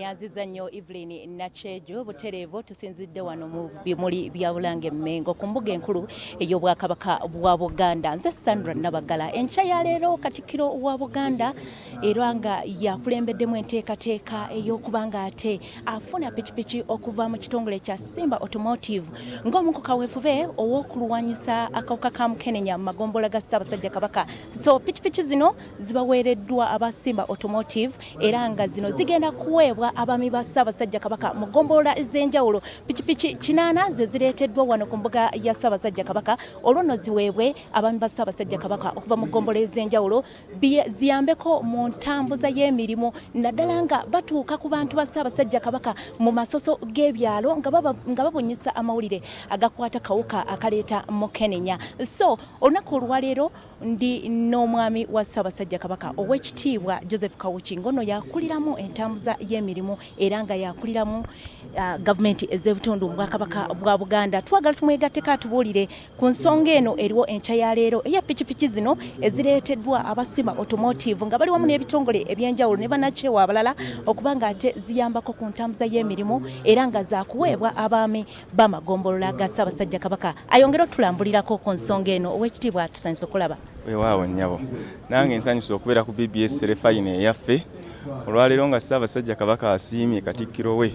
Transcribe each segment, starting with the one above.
neyanziza nnyo Evelyn Nachejo butereevu tusinzidde wano mu bimuli bya Bulange Mmengo ku mbuga enkulu ey'Obwakabaka bwa Buganda. Nze Sandra Nabagala, enkya ya leero Katikkiro wa Buganda era nga yakulembeddemu enteekateeka ey'okubanga ate afuna pikipiki okuva mu kitongole kya Simba Automotive ng'omu ku kaweefube ow'okulwanyisa akawuka ka Mukenenya mu magombola ga Ssaabasajja Kabaka. So pikipiki zino zibaweereddwa aba Simba Automotive era nga zino zigenda kuweebwa abaami ba Ssaabasajja Kabaka mu ggombolola ez'enjawulo. Pikipiki 8 ze zireeteddwa wano ku mbuga ya Ssaabasajja Kabaka olwo ziweebwe abaami ba Ssaabasajja Kabaka okuva mu ggombolola ez'enjawulo ziyambeko mu ntambuza y'emirimu naddala nga batuuka ku bantu ba Ssaabasajja Kabaka mu masoso g'ebyalo nga babunyisa amawulire agakwata kawuka akaleeta Mukenenya. So olunaku olwaleero ndi n'omwami wa Ssaabasajja Kabaka ow'ekitiibwa Joseph Kawuki ngono yakuliramu entambuza y'emirimu era nga yakuliramu gavumenti ez'ebitundu mu Bwakabaka bwa Buganda. Twagala tumwegatteko atubuulire ku nsonga eno eriwo enkya ya leero eya pikipiki zino ezireeteddwa aba Simba Automotive nga bali wamu n'ebitongole eby'enjawulo ne bannakyewa abalala okubanga ate ziyambako ku ntambuza y'emirimu era nga zaakuweebwa abaami b'amagombolola ga Ssaabasajja Kabaka. Ayongera otulambulirako ku nsonga eno ow'ekitiibwa tusanyusa okulaba. Weewaawo nnyabo nange nsanyusa okubeera ku BBS Serefayine eyaffe olwaleero nga Ssaabasajja Kabaka asiimye Katikkiro we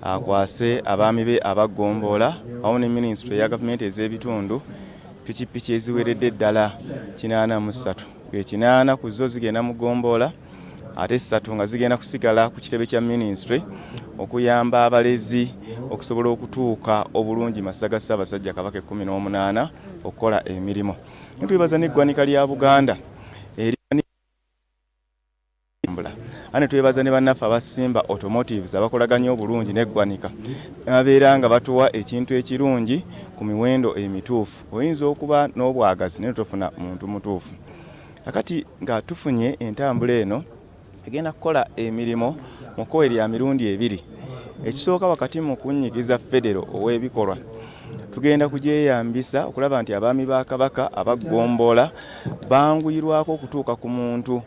akwase abaami be abaggombola awo ne minisitule ya gavumenti ez'ebitundu pikipiki eziweredde ddala 83 8 ku zo zigenda mu ggombola ate 3 nga zigenda kusigala ku kitebe kya minisitule okuyamba abalezi okusobola okutuuka obulungi Masaga Ssaabasajja Kabaka 18 okukola emirimu. Twebaza n'eggwanika lya Buganda ane twebaza ne bannaffe aba Simba Automotives abakolaganya obulungi n'eggwanika abeera nga batuwa ekintu ekirungi ku miwendo emituufu. Oyinza okuba n'obwagazi naye tofuna muntu mutuufu. Akati nga tufunye entambula eno egenda kukola emirimu mu kkowe lya mirundi 2. Ekisooka wakati mu kunnyigiza Federo ow'ebikolwa tugenda kugyeyambisa okulaba nti abaami ba Kabaka abaggombola banguyirwako okutuuka ku muntu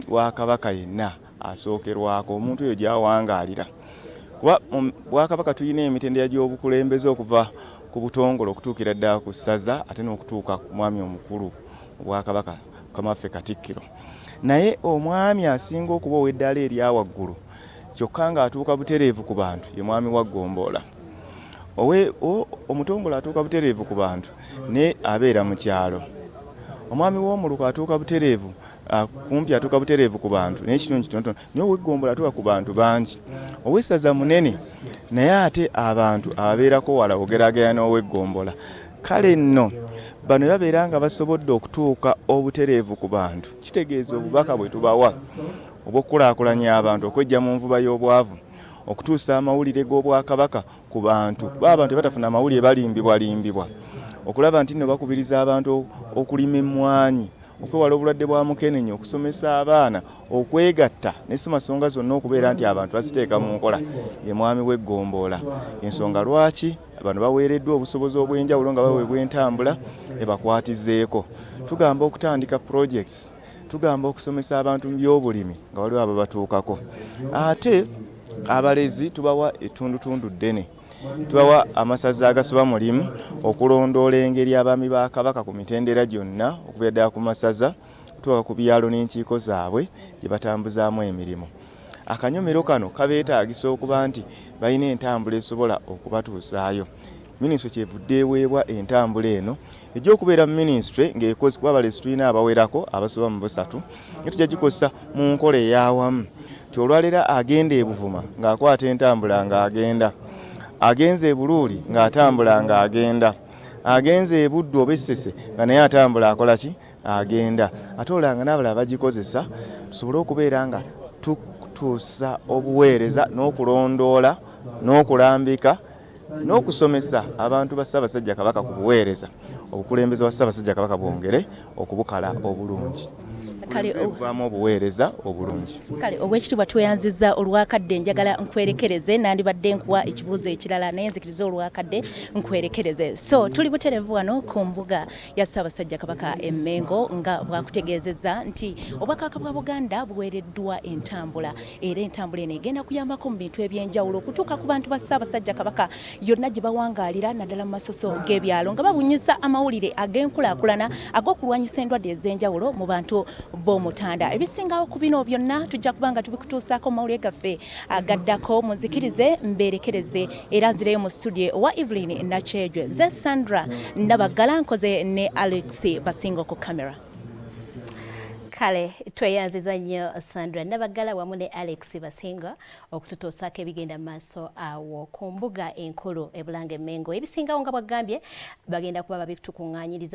wa Kabaka yenna asookerwako omuntu oyo gy'awangaalira. Kuba mu Bwakabaka tulina emitendera gy'obukulembeze okuva ku butongole okutuukira ddala ku ssaza ate n'okutuuka ku mwami omukulu Bwakabaka Kamaffe Katikkiro. Naye omwami asinga okuba ow'eddala erya waggulu kyokka ng'atuuka butereevu ku bantu ye mwami wa Ggombola. Omutongole atuuka butereevu ku bantu ne abeera mu kyalo. Omwami w'omuluka atuuka butereevu kumpi atuuka butereevu ku bantu n'ekitundu kitonotono naye ow'Eggombolola atuuka ku bantu bangi. Ow'essaza munene naye ate abantu ababeerako wala ogeraganya n'ow'Eggombolola. Kale nno bano babeera nga basobodde okutuuka obutereevu ku bantu. Kitegeeza obubaka bwe tubawa obw'okulaakulanya abantu okwejja mu nvuba y'obwavu okutuusa amawulire g'Obwakabaka ku bantu. Abantu batafuna amawulire balimbibwa okulaba nti nno bakubiriza abantu okulima emmwanyi okwewala obulwadde bwa Mukenenya okusomesa abaana okwegatta n'essomasonga zonna okubeera nti abantu baziteeka mu nkola ye mwami w'Eggombolola. Ensonga lwaki bano baweereddwa obusobozi obw'enjawulo nga baweebwa entambula ebakwatizeeko. Tugamba okutandika projects, tugamba okusomesa abantu mu by'obulimi nga waliwo abo batuukako. Ate abalezi tubawa ettundutundu ddene, tubawa amasaza agasoba mulimu okulondoola engeri abaami ba Kabaka ku mitendera gyonna okubeera ddala ku masaza tubawa ku byalo n'enkiiko zaabwe gye batambuzaamu emirimu. Akanyomero kano kabeetaagisa okuba nti balina entambula esobola okubatuusaayo. Minisitule kyevudde eweebwa entambula eno ejja okubeera mu minisitule ng'ekozi kuba abalezi tulina abawerako abasoba mu 3 naye tujja gikozesa mu nkola ey'awamu. Ti olwaleero agenda e Buvuma ng'akwata entambula ng'agenda, agenze e Buluuli ng'atambula ng'agenda, agenze e Buddu oba Essese nga naye atambula akola ki? Agenda. Ate olanga n'abalala bagikozesa tusobole okubeera nga tutuusa obuweereza n'okulondoola n'okulambika n'okusomesa abantu ba Ssaabasajja Kabaka ku buweereza obukulembeze wa Ssaabasajja Kabaka bwongere okubukala obulungi. buvaamu obuweereza obulungi. Kale obwekitibwa tweyanziza olwakadde, njagala nkwerekereze, nandibadde nkuwa ekibuuzo ekirala naye nzikiriza olwakadde nkwerekereze. So tuli buterevu wano ku mbuga ya Ssaabasajja Kabaka e Mengo nga bwakutegeezezza nti obwakabaka bwa Buganda buweereddwa entambula, era entambula eno egenda kuyambako mu bintu ebyenjawulo okutuuka ku bantu ba Ssaabasajja Kabaka yonna gye bawangaalira naddala mu masoso g'ebyalo nga babunyisa amawulire ag'enkulaakulana ag'okulwanyisa endwadde ez'enjawulo mu bantu b'Omutanda. Ebisingawo ku bino byonna tujja kuba nga tubikutuusaako mu mawulire gaffe agaddako. Munzikirize mberekereze era nzireyo mu studio wa Evelyn Nakyejwe, nze Sandra Nabaggala nkoze ne Alex Basingo ku kamera. Kale tweyanziza nnyo Sandra Nabaggala wamu ne Alex Basinga okututuusaako ebigenda maaso awo ku mbuga enkulu e Bulange Mengo. Ebisingawo nga bwagambye bagenda kuba babitukuŋŋaanyiriza.